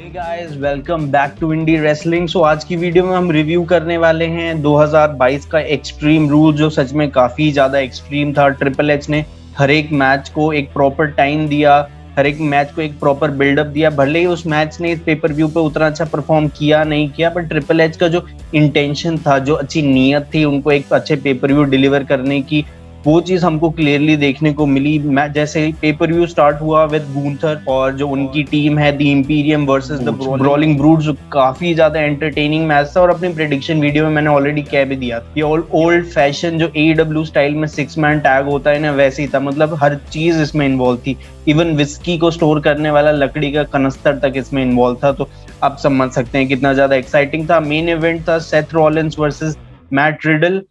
Hey guys, welcome back to indie wrestling. So आज की video में हम रिव्यू करने वाले हैं 2022 का एक्सट्रीम रूल, जो सच में काफ़ी ज़्यादा एक्सट्रीम था। ट्रिपल एच ने हर एक मैच को एक प्रॉपर टाइम दिया, हर एक मैच को एक प्रॉपर बिल्डअप दिया। भले ही उस मैच ने इस पेपर व्यू पे उतना अच्छा परफॉर्म किया नहीं किया, पर ट्रिपल एच का जो इंटेंशन था, जो अच्छी नीयत थी उनको एक अच्छे पेपर व्यू डिलीवर करने की, वो चीज हमको क्लियरली देखने को मिली। मैं जैसे ही पेपर व्यू स्टार्ट हुआ विद गुंथर और जो उनकी टीम है the Imperium versus the brawling breeds, काफी ज्यादा एंटरटेनिंग मैच था। और अपनी प्रेडिक्शन वीडियो में मैंने ऑलरेडी कह भी दिया, ये ओल्ड फैशन जो AEW स्टाइल में 6 मैन टैग होता है ना, वैसे ही था। मतलब हर चीज इसमें इन्वॉल्व थी, इवन विस्की को स्टोर करने वाला लकड़ी का कनस्तर तक इसमें इन्वॉल्व था। तो आप समझ सकते हैं कितना ज्यादा एक्साइटिंग था। मेन इवेंट था Seth Rollins versus Matt Riddle.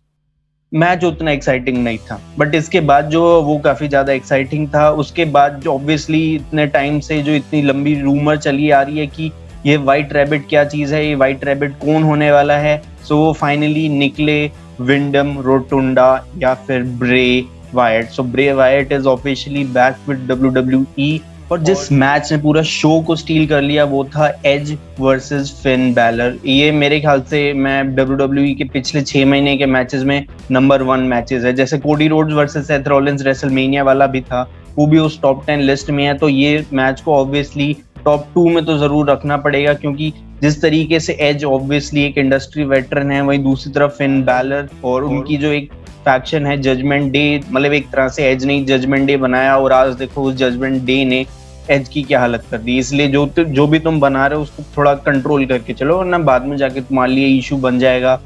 Match उतना एक्साइटिंग नहीं था, बट इसके बाद जो वो काफी ज्यादा एक्साइटिंग था। उसके बाद जो ऑब्वियसली इतने टाइम से जो इतनी लंबी रूमर चली आ रही है कि ये व्हाइट रैबिट क्या चीज है, ये व्हाइट रैबिट कौन होने वाला है, सो वो फाइनली निकले विंडम रोटुंडा या फिर ब्रे Wyatt. So Bray Wyatt is officially back with WWE। और जिस मैच ने पूरा शो को स्टील कर लिया वो था एज वर्सेस फिन बैलर। ये मेरे ख्याल से मैं WWE के पिछले 6 महीने के मैचेस में नंबर 1 मैचेस है। जैसे Cody Rhodes versus Seth Rollins WrestleMania वाला भी था, वो भी उस टॉप 10 लिस्ट में है। तो ये मैच को ऑब्वियसली टॉप 2 में तो जरूर रखना पड़ेगा, क्योंकि जिस तरीके से एज ऑब्वियसली एक इंडस्ट्री वेटरन है, वहीं दूसरी तरफ फिन बैलर और उनकी जो एक फैक्शन है जजमेंट डे, मतलब एक तरह से एज ने जजमेंट डे बनाया, और आज देखो उस जजमेंट डे ने एज की क्या हालत कर दी। इसलिए जो भी तुम बना रहे हो उसको थोड़ा कंट्रोल करके चलो, वरना बाद में जाके तुम्हारे लिए इशू बन जाएगा।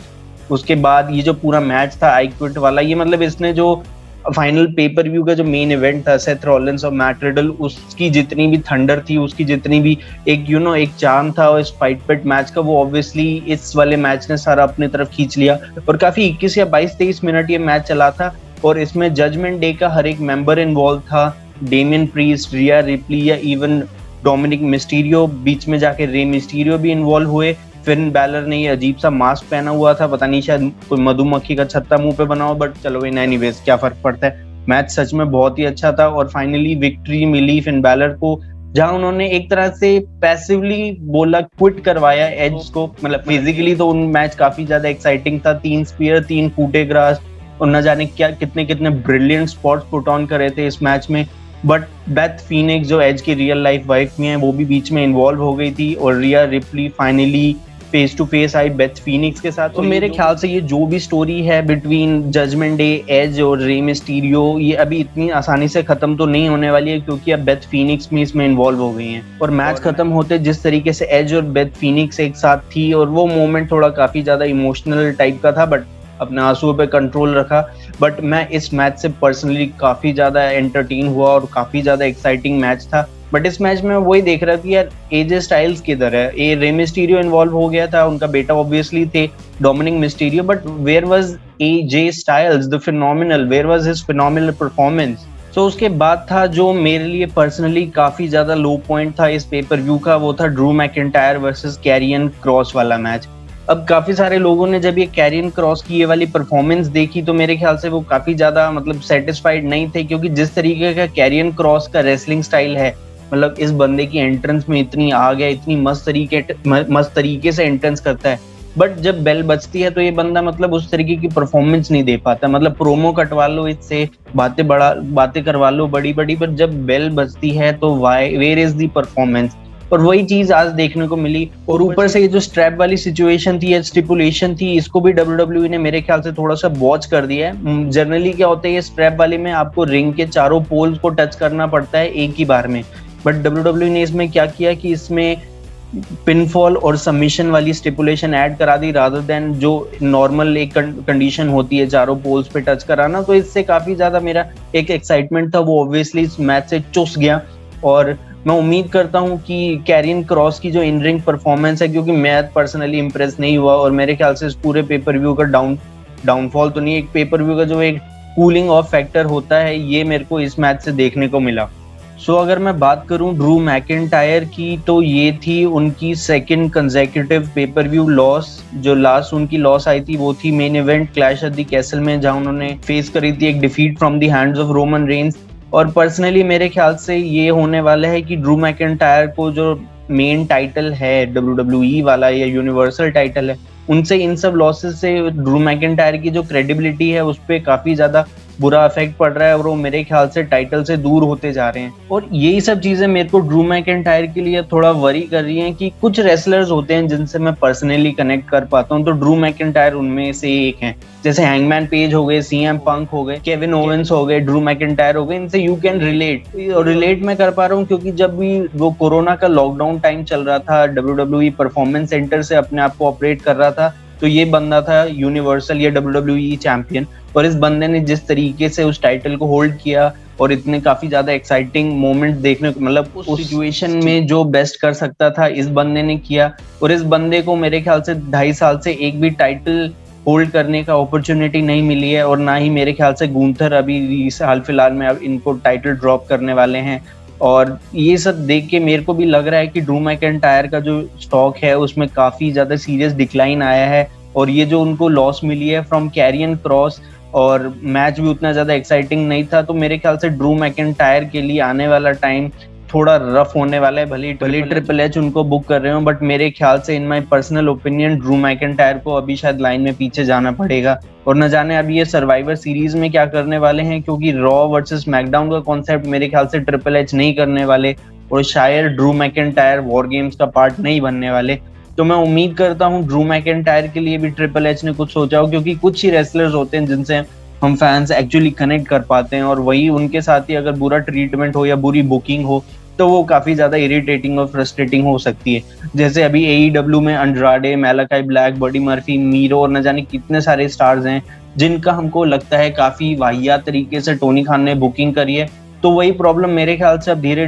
उसके बाद ये जो पूरा मैच था आई क्विट वाला, ये मतलब इसने जो फाइनल पेपर व्यू का जो मेन इवेंट था सेथ रॉलिंस और मैट रिडल, उसकी जितनी भी थंडर थी, उसकी जितनी भी एक एक चार्म था इस फाइट पिट मैच का, वो ऑब्वियसली इस वाले मैच ने सारा अपनी तरफ खींच लिया। और काफी 21 या 22-23 मिनट ये मैच चला था, और इसमें जजमेंट डे का हर एक मेंबर इन्वॉल्व था। डेमियन प्रीस्ट, रिया रिप्ली या इवन डोमिनिक मिस्टीरियो, बीच में जाके रे मिस्टीरियो भी इन्वॉल्व हुए। फिन बैलर ने ये अजीब सा मास्क पहना हुआ था, पता नहीं शायद कोई मधुमक्खी का छत्ता मुंह पे बना हो, बट चलो इन एनीवेज क्या फर्क पड़ता है। मैच सच में बहुत ही अच्छा था, और फाइनली विक्ट्री मिली फिन बैलर को, जहां उन्होंने एक तरह से पैसिवली बोला क्विट करवाया एज को। मतलब फिजिकली तो उन मैच काफी ज्यादा एक्साइटिंग था, 3 स्पीयर, 3 फूटे ग्रास, और न जाने क्या कितने कितने ब्रिलियंट स्पॉट्स पुट ऑन करे थे इस मैच में। बट बेथ फीनिक्स जो एज की रियल लाइफ वाइफ में है, वो भी बीच में इन्वॉल्व हो गई थी, और Rhea Ripley finally face to face I Beth Phoenix के साथ। तो मेरे ख्याल से ये जो भी स्टोरी है बिटवीन जजमेंट डे, एज और रे मिस्टीरियो, ये अभी इतनी आसानी से खत्म तो नहीं होने वाली है, क्योंकि अब बेथ फीनिक्स भी इसमें इन्वॉल्व हो गई हैं। और मैच खत्म होते जिस तरीके से एज और बेथ फीनिक्स एक साथ थी, और वो मोमेंट थोड़ा काफी ज्यादा इमोशनल टाइप का था, बट अपने आंसुओं पे कंट्रोल रखा। बट मैं इस मैच से पर्सनली काफी ज्यादा एंटरटेन हुआ, और काफी ज्यादा एक्साइटिंग मैच था। बट इस मैच में वही देख रहा था कि यार एजे स्टाइल्स किधर है। ये रे मिस्टीरियो इन्वॉल्व हो गया था, उनका बेटा ऑब्वियसली थे Dominik Mysterio, but where was AJ Styles the Phenomenal, where was his phenomenal performance. तो उसके बाद था जो मेरे लिए पर्सनली काफी ज्यादा लो पॉइंट था इस पेपर व्यू का, वो था Drew McIntyre versus Carrion Cross वाला मैच। अब काफी सारे लोगों ने जब ये कैरियन क्रॉस की ये वाली परफॉर्मेंस देखी, तो मेरे ख्याल से वो काफी ज्यादा मतलब सेटिस्फाइड नहीं थे, क्योंकि जिस तरीके का कैरियन क्रॉस का रेसलिंग स्टाइल है, मतलब इस बंदे की एंट्रेंस में इतनी आग है, इतनी मस्त तरीके से एंट्रेंस करता है, बट जब बेल बजती है तो ये बंदा मतलब उस तरीके की परफॉर्मेंस नहीं दे पाता। मतलब प्रोमो कटवा लो इससे, बातें करवा लो बड़ी बड़ी, पर जब बेल बजती है तो वेयर इज दी परफॉर्मेंस। और वही चीज आज देखने को मिली। और ऊपर से ये जो स्ट्रैप वाली सिचुएशन थी या स्टिपुलेशन थी, इसको भी WWE ने मेरे ख्याल से थोड़ा सा बॉच कर दिया है। जनरली क्या होता है, ये स्ट्रैप वाले में आपको रिंग के चारों पोल्स को टच करना पड़ता है एक ही बार में, बट WWE ने इसमें क्या किया कि इसमें पिनफॉल और सबमिशन वाली स्टिपुलेशन ऐड करा दी, रादर देन जो नॉर्मल एक कंडीशन होती है चारों पोल्स पे टच कराना। तो इससे काफी ज्यादा मेरा एक एक्साइटमेंट था, वो ऑब्वियसली इस मैच से चुस गया। और मैं उम्मीद करता हूं कि कैरियन क्रॉस की जो इन रिंग परफॉर्मेंस है, क्योंकि मैं पर्सनली इंप्रेस नहीं हुआ, और मेरे ख्याल से इस पूरे पेपर व्यू का डाउनफॉल तो नहीं, एक पेपर व्यू का जो एक कूलिंग ऑफ फैक्टर होता है, ये मेरे को इस मैच से देखने को मिला। सो अगर मैं बात करूं ड्रू मैकिंटायर की, तो ये थी उनकी second consecutive pay per view loss. जो लास्ट उनकी लॉस आई थी वो थी main event clash at the castle में, जहां उन्होंने फेस करी थी एक defeat from the hands of Roman Reigns. और पर्सनली मेरे ख्याल से ये होने वाला है कि ड्रू मैकिंटायर को जो मेन टाइटल है WWE वाला या यूनिवर्सल टाइटल है, उनसे इन सब लॉसेस से ड्रू मैकिंटायर की जो क्रेडिबिलिटी है उस पर काफी ज्यादा बुरा इफेक्ट पड़ रहा है और वो मेरे ख्याल से टाइटल से दूर होते जा रहे हैं। और यही सब चीजें मेरे को ड्रू मैकिंटायर के लिए थोड़ा वरी कर रही हैं कि कुछ रेसलर्स होते हैं जिनसे मैं पर्सनली कनेक्ट कर पाता हूँ, तो ड्रू मैकिंटायर उनमें से एक है। जैसे हैंगमैन पेज हो गए, CM पंक हो गए, केविन ओवेंस हो गए, ड्रू मैकिंटायर हो गए, इनसे यू कैन रिलेट। और रिलेट मैं कर पा रहा हूँ क्योंकि जब भी वो कोरोना का लॉकडाउन टाइम चल रहा था, WWE परफॉर्मेंस सेंटर से अपने आप को ऑपरेट कर रहा था, तो ये बंदा था यूनिवर्सल या WWE चैंपियन। और इस बंदे ने जिस तरीके से उस टाइटल को होल्ड किया और इतने काफी ज्यादा एक्साइटिंग मोमेंट देखने को, मतलब उस सिचुएशन में जो बेस्ट कर सकता था इस बंदे ने किया। और इस बंदे को मेरे ख्याल से 2.5 साल से एक भी टाइटल होल्ड करने का अपॉर्चुनिटी नहीं मिली है, और ना ही मेरे ख्याल से गुंथर अभी हाल फिलहाल में अब इनको टाइटल ड्रॉप करने वाले हैं। और ये सब देख के मेरे को भी लग रहा है कि ड्रू मैकिंटायर का जो स्टॉक है उसमें काफी ज्यादा सीरियस डिक्लाइन आया है। और ये जो उनको लॉस मिली है फ्रॉम कैरियन क्रॉस, और मैच भी उतना ज्यादा एक्साइटिंग नहीं था, तो मेरे ख्याल से ड्रू मैकिंटायर के लिए आने वाला टाइम थोड़ा रफ होने वाला है। भले ट्रिपल एच उनको बुक कर रहे हो, बट मेरे ख्याल से in my personal opinion Drew McIntyre को अभी शायद लाइन में पीछे जाना पड़ेगा। और न जाने अभी ये सर्वाइवर सीरीज में क्या करने वाले हैं, क्योंकि रॉ वर्सेस मैकडाउन का कॉन्सेप्ट मेरे ख्याल से ट्रिपल एच नहीं करने वाले, और शायद ड्रू मैकिंटायर वॉर गेम्स का पार्ट नहीं बनने वाले। तो मैं उम्मीद करता हूँ ड्रू मैकिंटायर के लिए भी ट्रिपल एच ने कुछ सोचा हो, क्योंकि कुछ ही रेसलर्स होते हैं जिनसे हम फैंस एक्चुअली कनेक्ट कर पाते हैं, और वही उनके साथ ही अगर बुरा ट्रीटमेंट हो या बुरी बुकिंग हो तो वो काफी ज्यादा इरिटेटिंग और फ्रस्ट्रेटिंग हो सकती है। जैसे अभी AEW में अंड्राडे, मैलाकाई ब्लैक, बडी मर्फी, मीरो और न जाने कितने सारे स्टार्स हैं जिनका हमको लगता है काफी वाहियात तरीके से टोनी खान ने बुकिंग करी है। तो वही प्रॉब्लम मेरे ख्याल से अब धीरे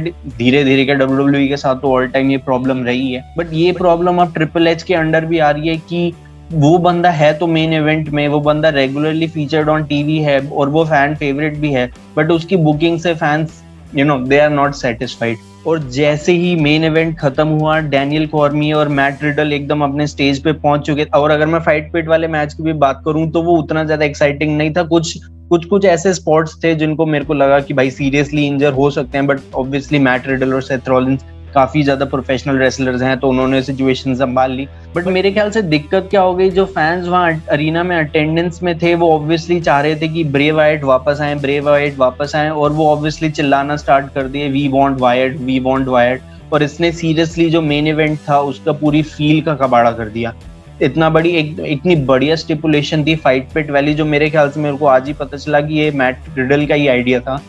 धीरे के WWE के साथ तो ऑल टाइम ये प्रॉब्लम रही है, बट ये प्रॉब्लम अब ट्रिपल एच के अंडर भी आ रही है कि वो बंदा है तो मेन इवेंट में, वो बंदा रेगुलरली फीचर्ड ऑन टीवी है और वो फैन फेवरेट भी है, बट उसकी बुकिंग से fans they are not satisfied. और जैसे ही मेन इवेंट खत्म हुआ, डैनियल कॉर्मियर और मैट रिडल एकदम अपने स्टेज पे पहुंच चुके थे। और अगर मैं फाइट पिट वाले मैच की भी बात करूं तो वो उतना ज्यादा एक्साइटिंग नहीं था। कुछ ऐसे स्पॉट्स थे जिनको मेरे को लगा कि भाई सीरियसली इंजर हो सकते हैं, बट ऑब्वियसली मैट रिडल और सेथ रॉलिंस काफी ज्यादा प्रोफेशनल रेसलर्स हैं तो उन्होंने सिचुएशन संभाल ली। बट मेरे ख्याल से दिक्कत क्या हो गई, जो फैंस वहां अरीना में अटेंडेंस में थे वो ऑब्वियसली चाह रहे थे कि ब्रे वायट वापस आए, ब्रे वायट वापस आए, और वो ऑब्वियसली चिल्लाना स्टार्ट कर दिए, we want Wyatt, we want Wyatt. और इसने सीरियसली जो मेन इवेंट था उसका पूरी फील का कबाड़ा कर दिया। इतनी बढ़िया स्टिपुलेशन थी फाइट पिट वाली, जो मेरे ख्याल से मेरे को आज ही पता चला कि ये मैट रिडल का ही आइडिया था।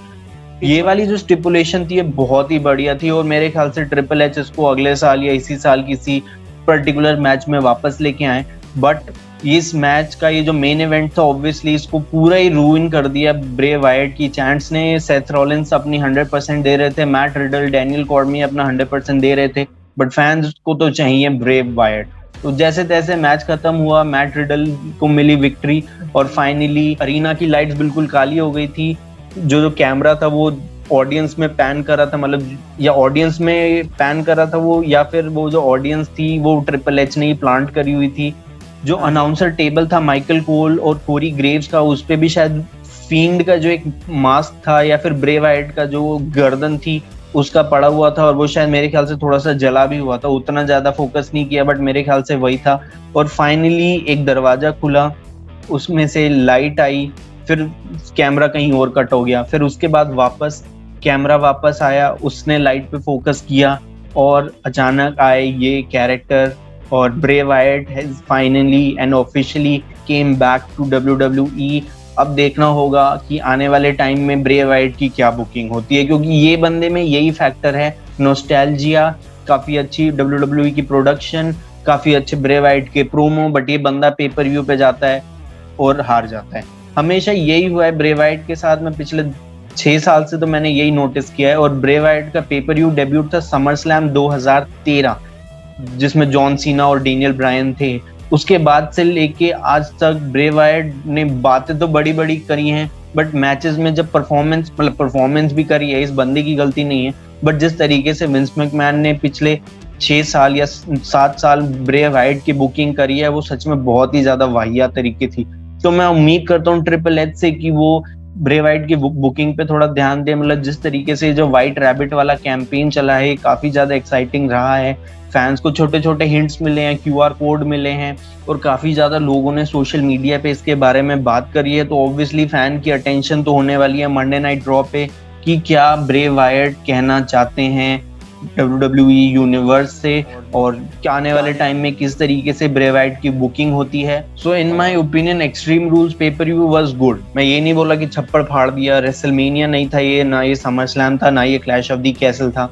ये वाली जो स्टिपुलेशन थी ये बहुत ही बढ़िया थी, और मेरे ख्याल से ट्रिपल एच इसको अगले साल या इसी साल किसी पर्टिकुलर मैच में वापस लेके आए। बट इस मैच का ये जो मेन इवेंट था ऑब्वियसली इसको पूरा ही रूइन कर दिया ब्रे वायट की चैंट्स ने। सेथ रॉलिंस अपनी 100% दे रहे थे, मैट रिडल, डैनियल कॉर्मियर अपना 100% दे रहे थे, बट फैंस को तो चाहिए ब्रे वायट। तो जैसे तैसे मैच खत्म हुआ, मैट रिडल को मिली विक्ट्री, और फाइनली अरीना की लाइट्स बिल्कुल काली हो गई थी। जो कैमरा था वो ऑडियंस में पैन कर रहा था, मतलब या ऑडियंस में पैन कर रहा था वो, या फिर वो जो ऑडियंस थी वो ट्रिपल एच ने ही प्लांट करी हुई थी। जो अनाउंसर टेबल था माइकल कोल और कोरी ग्रेव्स का, उस पे भी शायद फील्ड का जो एक मास्क था या फिर ब्रे वाइट का जो गर्दन थी उसका पड़ा हुआ था, और वो शायद मेरे ख्याल से थोड़ा सा जला भी हुआ था। उतना ज्यादा फोकस नहीं किया बट मेरे ख्याल से वही था। और फाइनली एक दरवाजा खुला, उसमें से लाइट आई, फिर कैमरा कहीं और कट हो गया, फिर उसके बाद वापस कैमरा वापस आया, उसने लाइट पे फोकस किया, और अचानक आए ये कैरेक्टर, और Bray Wyatt has finally and officially came back to WWE। अब देखना होगा कि आने वाले टाइम में ब्रे वायट की क्या बुकिंग होती है, क्योंकि ये बंदे में यही फैक्टर है, नॉस्टैल्जिया, काफी अच्छी WWE की प्रोडक्शन, काफी अच्छे ब्रे वायट के प्रोमो, बट ये बंदा पेपर व्यू पे जाता है और हार जाता है। हमेशा यही हुआ है ब्रे वायट के साथ में, पिछले 6 साल से तो मैंने यही नोटिस किया है। और ब्रे वायट का पेपर व्यू डेब्यूट था समर स्लैम 2013, जिसमें जॉन सीना और डेनियल ब्रायन थे। उसके बाद से लेके आज तक ब्रे वायट ने बातें तो बड़ी बड़ी करी हैं, बट मैचेस में जब परफॉर्मेंस भी करी है, इस बंदे की गलती नहीं है, बट जिस तरीके से विंस मैकमैन ने पिछले 6 साल या 7 साल ब्रे वायट की बुकिंग करी है वो सच में बहुत ही ज्यादा वाहियात तरीके थी। तो मैं उम्मीद करता हूँ ट्रिपल एच से कि वो ब्रे वाइट की बुकिंग पे थोड़ा ध्यान दें। मतलब जिस तरीके से जो व्हाइट रैबिट वाला कैंपेन चला है काफी ज्यादा एक्साइटिंग रहा है। फैंस को छोटे छोटे हिंट्स मिले हैं, क्यूआर कोड मिले हैं और काफी ज्यादा लोगों ने सोशल मीडिया पे इसके बारे में बात करी है। तो ऑब्वियसली फैन की अटेंशन तो होने वाली है मंडे नाइट ड्रॉ पे कि क्या ब्रे वाइट कहना चाहते हैं WWE यूनिवर्स से और क्या आने वाले टाइम में किस तरीके से ब्रे वाइट की बुकिंग होती है। So in my opinion extreme rules pay per view was good. मैं ये नहीं बोला कि छप्पड़ फाड़ दिया, रेसलमेनिया नहीं था ये, ना ये समर स्लैम था, ना ये क्लैश ऑफ द कैसल था।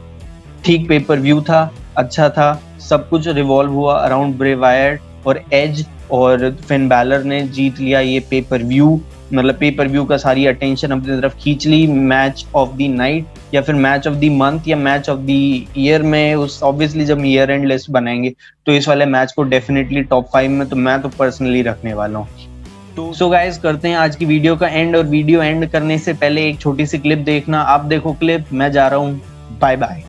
ठीक पेपर व्यू था, अच्छा था, सब कुछ रिवॉल्व हुआ अराउंड ब्रे वाइट और एज, और फिन बैलर ने जीत लिया ये पेपर व्यू। मतलब पेपर व्यू का सारी अटेंशन अपनी तरफ खींच ली। मैच ऑफ द नाइट या फिर मैच ऑफ द मंथ या मैच ऑफ द ईयर में, उस ऑब्वियसली जब ईयर एंड लिस्ट बनाएंगे तो इस वाले मैच को डेफिनेटली टॉप 5 में तो मैं तो पर्सनली रखने वाला हूँ। सो गाइस करते हैं आज की वीडियो का एंड, और वीडियो एंड करने से पहले एक छोटी सी क्लिप देखना। आप देखो क्लिप, मैं जा रहा हूँ, बाय बाय।